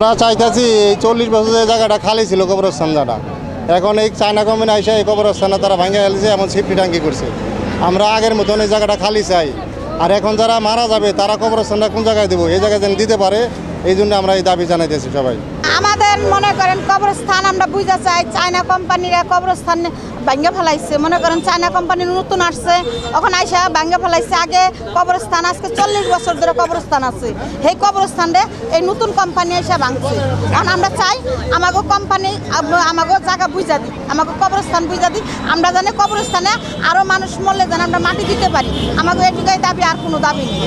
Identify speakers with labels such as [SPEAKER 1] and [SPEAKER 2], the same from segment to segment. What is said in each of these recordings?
[SPEAKER 1] আমরা চাইতেছি এই 40 বছর যে জায়গাটা খালি ছিল কবরস্থানটা, এখন এই চায়না কোম্পানি আইসা এই কবরস্থানটা তারা ভাঙে ফেলেছে, এমন সিফটি টাঙ্কি করছে। আমরা আগের মতন এই জায়গাটা খালি চাই, আর এখন যারা মারা যাবে তারা কবরস্থানটা কোন জায়গায় দেবো, এই জায়গায় যেন দিতে পারে, এই জন্য আমরা এই দাবি জানাইতেছি সবাই।
[SPEAKER 2] আমাদের মনে করেন কবরস্থান আমরা বুঝতে চাই, চায়না কোম্পানিরা কবরস্থান ভাঙ্গে ফেলাইছে। মনে করেন চায়না কোম্পানি নতুন আসছে, ওখানে আইসা ভাঙ্গে ফেলাইছে। আগে কবরস্থান, আজকে 40 বছর ধরে কবরস্থান আছে, সেই কবরস্থানে এই নতুন কোম্পানি এসে ভাঙছে। কারণ আমরা চাই আমাকে কোম্পানি আমাকে জায়গা বুঝা দিই, আমাকে কবরস্থান বুঝা দিই, আমরা জানি কবরস্থানে আরও মানুষ মরলে যেন আমরা মাটি দিতে পারি। আমাকে এটুকাই দাবি, আর কোনো দাবি নেই।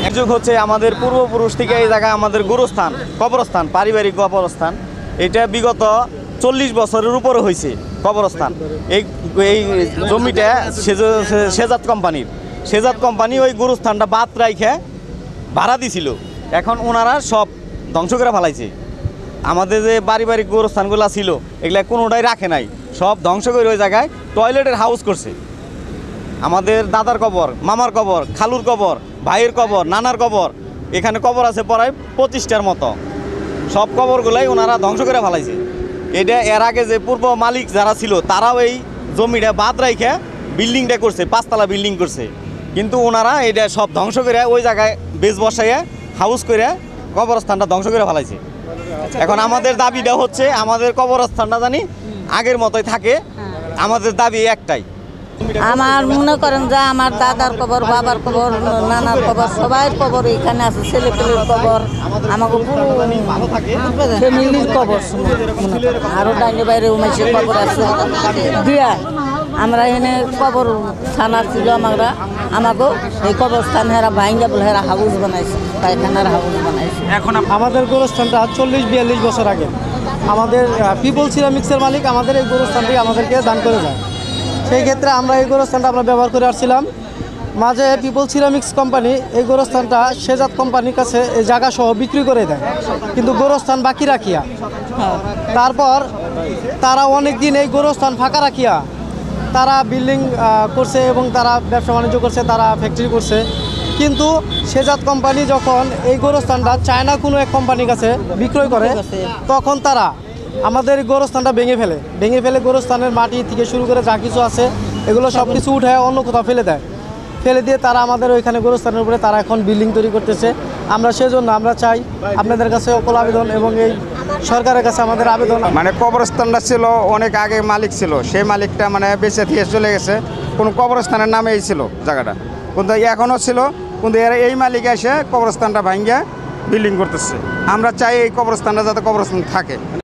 [SPEAKER 3] একযুগ হচ্ছে আমাদের পূর্বপুরুষ থেকে এই জায়গায় আমাদের গুরুস্থান, কবরস্থান, পারিবারিক কবরস্থান। এটা বিগত 40 বছরের উপরে হয়েছে কবরস্থান। এই জমিটা সেজাত কোম্পানি ওই গুরুস্থানটা বাদ রাইখে ভাড়া দিছিল। এখন ওনারা সব ধ্বংস করে ফেলাইছে। আমাদের যে পারিবারিক গুরুস্থানগুলো ছিল এগুলা কোনোটাই রাখে নাই, সব ধ্বংস করে ওই জায়গায় টয়লেটের হাউস করছে। আমাদের দাদার কবর, মামার কবর, খালুর কবর, ভাইয়ের কবর, নানার কবর, এখানে কবর আছে প্রায় 25টার মতো। সব কবরগুলাই ওনারা ধ্বংস করে ফেলাইছে। এটা এর আগে যে পূর্ব মালিক যারা ছিল তারাও এই জমিটা বাদ রাইখে বিল্ডিংটা করছে, 5তলা বিল্ডিং করছে। কিন্তু ওনারা এটা সব ধ্বংস করে ওই জায়গায় বেজ বসাইয়া হাউস করে কবরস্থানটা ধ্বংস করে ফেলাইছে। এখন আমাদের দাবিটা হচ্ছে আমাদের কবরস্থানটা জানি আগের মতোই থাকে। আমাদের দাবি একটাই,
[SPEAKER 4] আমার মনে করেন যে আমার দাদার কবর, বাবার কবর, নানার কবর, সবাই কবর এখানে আছে। ছেলে পেলের কবর, আমাকে ফ্যামিলির কবর, আরও ডাইনে বাইরে উমেশের কবর আছে দিয়া। আমরা এখানে কবর থানা ছিল আমাকেও এই কবরস্থান হেরা ভাইঙ্গা বলে হেরা হাউস বানাইছে, পায়খানার হাউস বানাইছে।
[SPEAKER 5] এখন আমাদের গোরস্থানটা 40-42 বছর আগে আমাদের পিপল সিরামিক্সের মালিক আমাদের এই গোরস্থানটি আমাদেরকে দান করে যায়। সেই ক্ষেত্রে আমরা এই গোরস্থানটা আমরা ব্যবহার করে আসছিলাম। মাঝে পিপল সিরামিক্স কোম্পানি এই গোরস্থানটা সেজাত কোম্পানির কাছে এই জায়গা সহ বিক্রি করে দেয়, কিন্তু গোরস্থান বাকি রাখিয়া। তারপর তারা অনেক দিন এই গোরস্থান ফাঁকা রাখিয়া তারা বিল্ডিং করছে এবং তারা ব্যবসা বাণিজ্য করছে, তারা ফ্যাক্টরি করছে। কিন্তু সেজাত কোম্পানি যখন এই গোরস্থানটা চায়না কোনো এক কোম্পানির কাছে বিক্রয় করে, তখন তারা আমাদের গোরস্থানটা ভেঙে ফেলে গোরস্থানের মাটি থেকে শুরু করে যা কিছু আছে এগুলো সব কিছু উঠে অন্য কোথাও ফেলে দিয়ে তারা আমাদের ওইখানে গোরস্থানের উপরে তারা এখন বিল্ডিং তৈরি করতেছে। আমরা সেজন্য আমরা চাই আপনাদের কাছে সকল আবেদন এবং এই সরকারের কাছে আমাদের আবেদন,
[SPEAKER 6] মানে কবরস্থানটা ছিল অনেক আগে মালিক ছিল, সেই মালিকটা মানে বেঁচে দিয়ে চলে গেছে। কোনো কবরস্থানের নামেই ছিল জায়গাটা, কিন্তু এখনও ছিল, কিন্তু এরা এই মালিক এসে কবরস্থানটা ভাঙ্গিয়ে বিল্ডিং করতেছে। আমরা চাই এই কবরস্থানটা যাতে কবরস্থান থাকে।